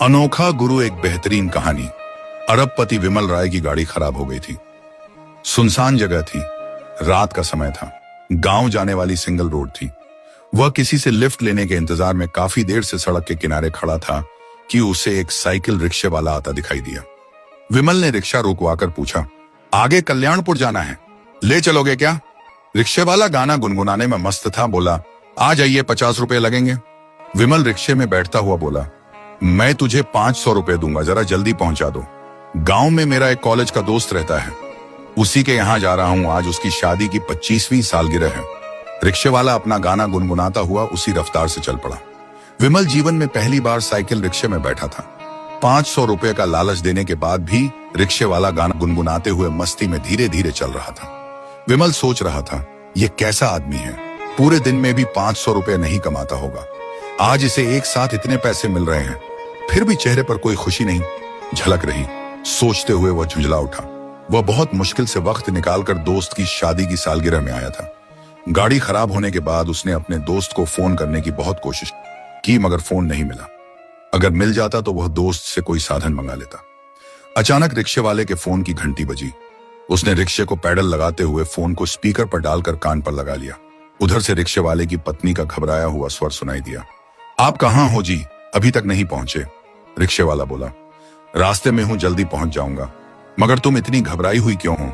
अनोखा गुरु एक बेहतरीन कहानी। अरबपति विमल राय की गाड़ी खराब हो गई थी। सुनसान जगह थी, रात का समय था, गांव जाने वाली सिंगल रोड थी। वह किसी से लिफ्ट लेने के इंतजार में काफी देर से सड़क के किनारे खड़ा था कि उसे एक साइकिल रिक्शे वाला आता दिखाई दिया। विमल ने रिक्शा रुकवाकर पूछा, आगे कल्याणपुर जाना है, ले चलोगे क्या? रिक्शे वाला गाना गुनगुनाने में मस्त था, बोला, आ जाइए, 50 रुपए लगेंगे। विमल रिक्शे में बैठता हुआ बोला, मैं तुझे 500 रुपए दूंगा, जरा जल्दी पहुंचा दो। गांव में मेरा एक कॉलेज का दोस्त रहता है, उसी के यहां जा रहा हूं, आज उसकी शादी की 25वीं सालगिरह है। रिक्शे वाला अपना गाना गुनगुनाता हुआ उसी रफ्तार से चल पड़ा। विमल जीवन में पहली बार साइकिल रिक्शे में बैठा था। 500 रुपए का लालच देने के बाद भी रिक्शे वाला गाना गुनगुनाते हुए मस्ती में धीरे धीरे चल रहा था। विमल सोच रहा था, ये कैसा आदमी है, पूरे दिन में भी 500 रुपए नहीं कमाता होगा, आज इसे एक साथ इतने पैसे मिल रहे हैं, फिर भी चेहरे पर कोई खुशी नहीं झलक रही। सोचते हुए वह झुंझला उठा। वह बहुत मुश्किल से वक्त निकालकर दोस्त की शादी की सालगिरह में आया था। गाड़ी खराब होने के बाद उसने अपने दोस्त को फोन करने की बहुत कोशिश की, मगर फोन नहीं मिला। अगर मिल जाता तो वह दोस्त से कोई साधन मंगा लेता। अचानक रिक्शे वाले के फोन की घंटी बजी। उसने रिक्शे को पैडल लगाते हुए फोन को स्पीकर पर डालकर कान पर लगा लिया। उधर से रिक्शे वाले की पत्नी का घबराया हुआ स्वर सुनाई दिया। आप कहां हो जी, अभी तक नहीं पहुंचे? रिक्शे वाला बोला, रास्ते में हूं, जल्दी पहुंच जाऊंगा। मगर तुम इतनी घबराई हुई क्यों हो?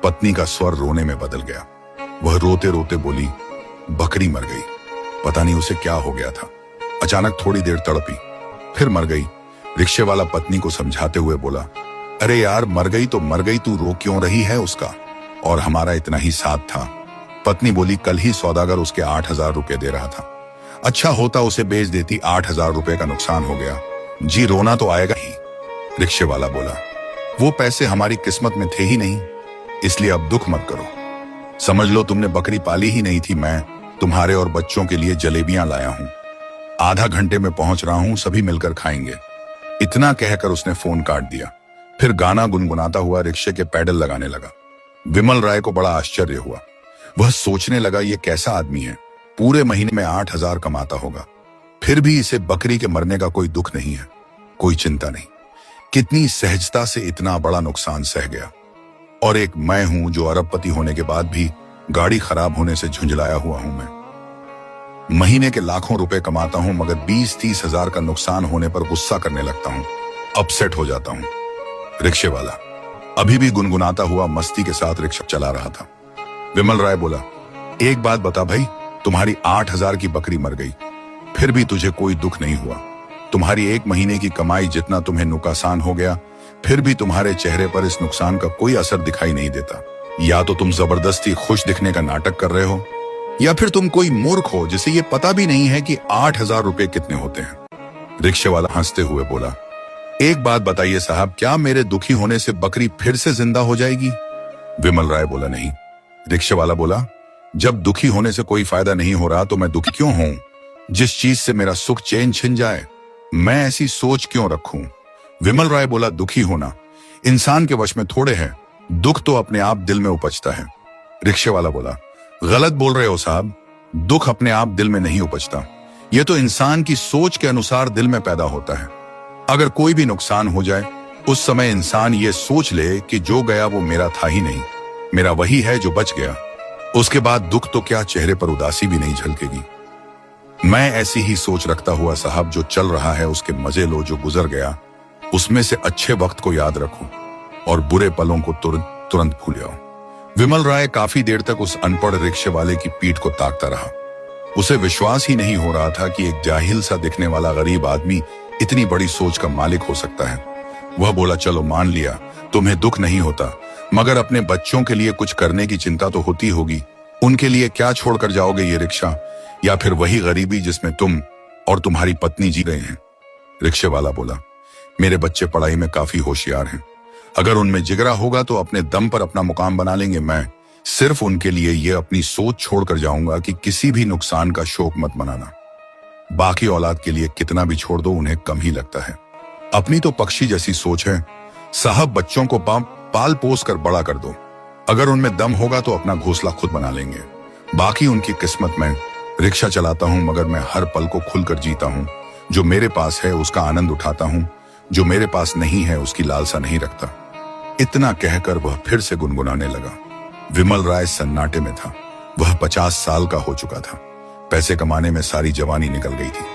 पत्नी का स्वर रोने में बदल गया। वह रोते रोते बोली, बकरी मर गई, पता नहीं उसे क्या हो गया था, अचानक थोड़ी देर तड़पी, फिर मर गई। रिक्शे वाला पत्नी को समझाते हुए बोला, अरे यार, मर गई तो मर गई, तू रो क्यों रही है? उसका और हमारा इतना ही साथ था। पत्नी बोली, कल ही सौदागर उसके 8,000 रुपए दे रहा था, अच्छा होता उसे बेच देती, 8,000 रुपए का नुकसान हो गया जी, रोना तो आएगा ही। रिक्शे वाला बोला, वो पैसे हमारी किस्मत में थे ही नहीं, इसलिए अब दुख मत करो। समझ लो तुमने बकरी पाली ही नहीं थी, मैं तुम्हारे और बच्चों के लिए जलेबियां लाया हूं, आधा घंटे में पहुंच रहा हूं, सभी मिलकर खाएंगे। इतना कहकर उसने फोन काट दिया। फिर गाना गुनगुनाता हुआ रिक्शे के पैडल लगाने लगा। विमल राय को बड़ा आश्चर्य हुआ। वह सोचने लगा, ये कैसा आदमी है, पूरे महीने में 8,000 कमाता होगा, फिर भी इसे बकरी के मरने का कोई दुख नहीं है, कोई चिंता नहीं। कितनी सहजता से इतना बड़ा नुकसान सह गया। और एक मैं हूं जो अरबपति होने के बाद भी गाड़ी खराब होने से झुंझलाया हुआ हूं। मैं महीने के लाखों रुपए कमाता हूं, मगर 20-30 हजार का नुकसान होने पर गुस्सा करने लगता हूं, अपसेट हो जाता हूं। रिक्शे वाला अभी भी गुनगुनाता हुआ मस्ती के साथ रिक्शा चला रहा था। विमल राय बोला, एक बात बता भाई, तुम्हारी 8,000 की बकरी मर गई, फिर भी तुझे कोई दुख नहीं हुआ। तुम्हारी एक महीने की कमाई जितना तुम्हें नुकसान हो गया, फिर भी तुम्हारे चेहरे पर इस नुकसान का कोई असर दिखाई नहीं देता। या तो तुम जबरदस्ती खुश दिखने का नाटक कर रहे हो, या फिर तुम कोई मूर्ख हो जिसे ये पता भी नहीं है कि 8,000 रुपए कितने होते हैं। रिक्शे वाला हंसते हुए बोला, एक बात बताइए साहब, क्या मेरे दुखी होने से बकरी फिर से जिंदा हो जाएगी? विमल राय बोला, नहीं। रिक्शे वाला बोला, जब दुखी होने से कोई फायदा नहीं हो रहा तो मैं दुखी क्यों हूं? जिस चीज से मेरा सुख चैन छिन जाए, मैं ऐसी सोच क्यों रखूं? विमल राय बोला, दुखी होना इंसान के वश में थोड़े है, दुख तो अपने आप दिल में उपजता है। रिक्शे वाला बोला, गलत बोल रहे हो साहब, दुख अपने आप दिल में नहीं उपजता, यह तो इंसान की सोच के अनुसार दिल में पैदा होता है। अगर कोई भी नुकसान हो जाए, उस समय इंसान ये सोच ले कि जो गया वो मेरा था ही नहीं, मेरा वही है जो बच गया, उसके बाद दुख तो क्या, चेहरे पर उदासी भी नहीं झलकेगी। मैं ऐसी ही सोच रखता हुआ साहब, जो चल रहा है उसके मजे लो, जो गुजर गया उसमें से अच्छे वक्त को याद रखो और बुरे पलों को तुरंत भूल जाओ। विमल राय काफी देर तक उस अनपढ़ रिक्शे वाले की पीठ को ताकता रहा। उसे विश्वास ही नहीं हो रहा था कि एक जाहिल सा दिखने वाला गरीब आदमी इतनी बड़ी सोच का मालिक हो सकता है। वह बोला, चलो मान लिया तुम्हें दुख नहीं होता, मगर अपने बच्चों के लिए कुछ करने की चिंता तो होती होगी। उनके लिए क्या छोड़कर जाओगे, ये रिक्शा या फिर वही गरीबी जिसमें तुम और तुम्हारी पत्नी जी रहे हैं? रिक्शे वाला बोला, मेरे बच्चे पढ़ाई में काफी होशियार हैं, अगर उनमें जिगरा होगा तो अपने दम पर अपना मुकाम बना लेंगे। मैं सिर्फ उनके लिए ये अपनी सोच छोड़कर जाऊंगा कि किसी भी नुकसान का शोक मत मनाना। बाकी औलाद के लिए कितना भी छोड़ दो, उन्हें कम ही लगता है। अपनी तो पक्षी जैसी सोच है साहब, बच्चों को पाल पोस कर बड़ा कर दो, अगर उनमें दम होगा तो अपना घोंसला खुद बना लेंगे, बाकी उनकी किस्मत में। रिक्शा चलाता हूं मगर मैं हर पल को खुलकर जीता हूं, जो मेरे पास है उसका आनंद उठाता हूं, जो मेरे पास नहीं है उसकी लालसा नहीं रखता। इतना कहकर वह फिर से गुनगुनाने लगा। विमल राय सन्नाटे में था। वह 50 साल का हो चुका था। पैसे कमाने में सारी जवानी निकल गई थी।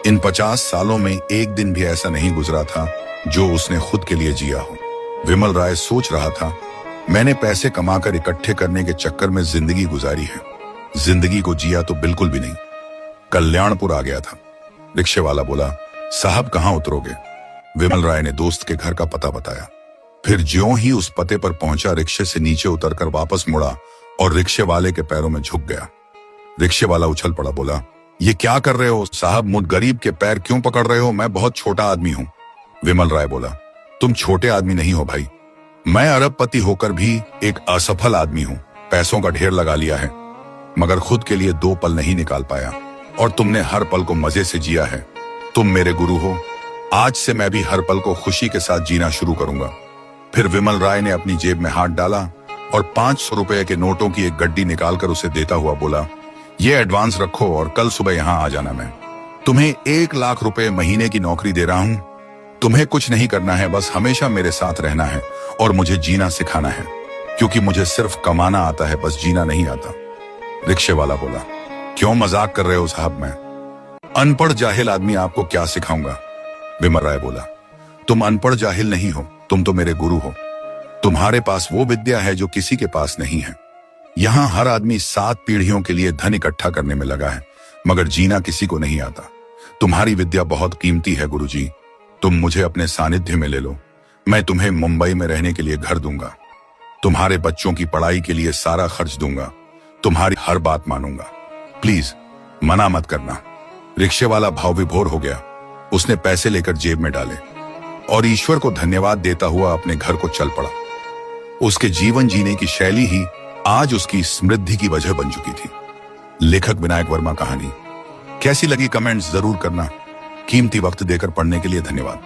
इन 50 सालों में एक दिन भी ऐसा नहीं गुजरा था जो उसने खुद के लिए जिया हो। विमल राय सोच रहा था, मैंने पैसे कमाकर इकट्ठे करने के चक्कर में जिंदगी गुजारी है, जिंदगी को जिया तो बिल्कुल भी नहीं। कल्याणपुर आ गया था। रिक्शे वाला बोला, साहब कहां उतरोगे? विमल राय ने दोस्त के घर का पता बताया। फिर ज्यों ही उस पते पर पहुंचा, रिक्शे से नीचे उतरकर वापस मुड़ा और रिक्शे वाले के पैरों में झुक गया। रिक्शे वाला उछल पड़ा, बोला, ये क्या कर रहे हो साहब? मुझ गरीब के पैर क्यों पकड़ रहे हो? मैं बहुत छोटा आदमी हूं। विमल राय बोला, तुम छोटे आदमी नहीं हो भाई, मैं अरबपति होकर भी एक असफल आदमी हूं। पैसों का ढेर लगा लिया है मगर खुद के लिए 2 पल नहीं निकाल पाया, और तुमने हर पल को मजे से जिया है। तुम मेरे गुरु हो, आज से मैं भी हर पल को खुशी के साथ जीना शुरू करूंगा। फिर विमल राय ने अपनी जेब में हाथ डाला और 500 रुपए के नोटों की एक गड्डी निकालकर उसे देता हुआ बोला, ये एडवांस रखो और कल सुबह यहां आ जाना। मैं तुम्हें 1 लाख रुपए महीने की नौकरी दे रहा हूं। तुम्हें कुछ नहीं करना है, बस हमेशा मेरे साथ रहना है और मुझे जीना सिखाना है, क्योंकि मुझे सिर्फ कमाना आता है, बस जीना नहीं आता। रिक्शे वाला बोला, क्यों मजाक कर रहे हो साहब? मैं अनपढ़ जाहिल आदमी, आपको क्या सिखाऊंगा? विमल राय बोला, तुम अनपढ़ जाहिल नहीं हो, तुम तो मेरे गुरु हो। तुम्हारे पास वो विद्या है जो किसी के पास नहीं है। यहाँ हर आदमी 7 पीढ़ियों के लिए धन इकट्ठा करने में लगा है, मगर जीना किसी को नहीं आता। तुम्हारी विद्या बहुत कीमती है गुरुजी, तुम मुझे अपने सानिध्य में ले लो। मैं तुम्हें मुंबई में रहने के लिए घर दूंगा, तुम्हारे बच्चों की पढ़ाई के लिए सारा खर्च दूंगा, तुम्हारी हर बात मानूंगा, प्लीज मना मत करना। रिक्शे वाला भाव विभोर हो गया। उसने पैसे लेकर जेब में डाले और ईश्वर को धन्यवाद देता हुआ अपने घर को चल पड़ा। उसके जीवन जीने की शैली ही आज उसकी समृद्धि की वजह बन चुकी थी। लेखक विनायक वर्मा कहानी कैसी लगी कमेंट्स जरूर करना। कीमती वक्त देकर पढ़ने के लिए धन्यवाद।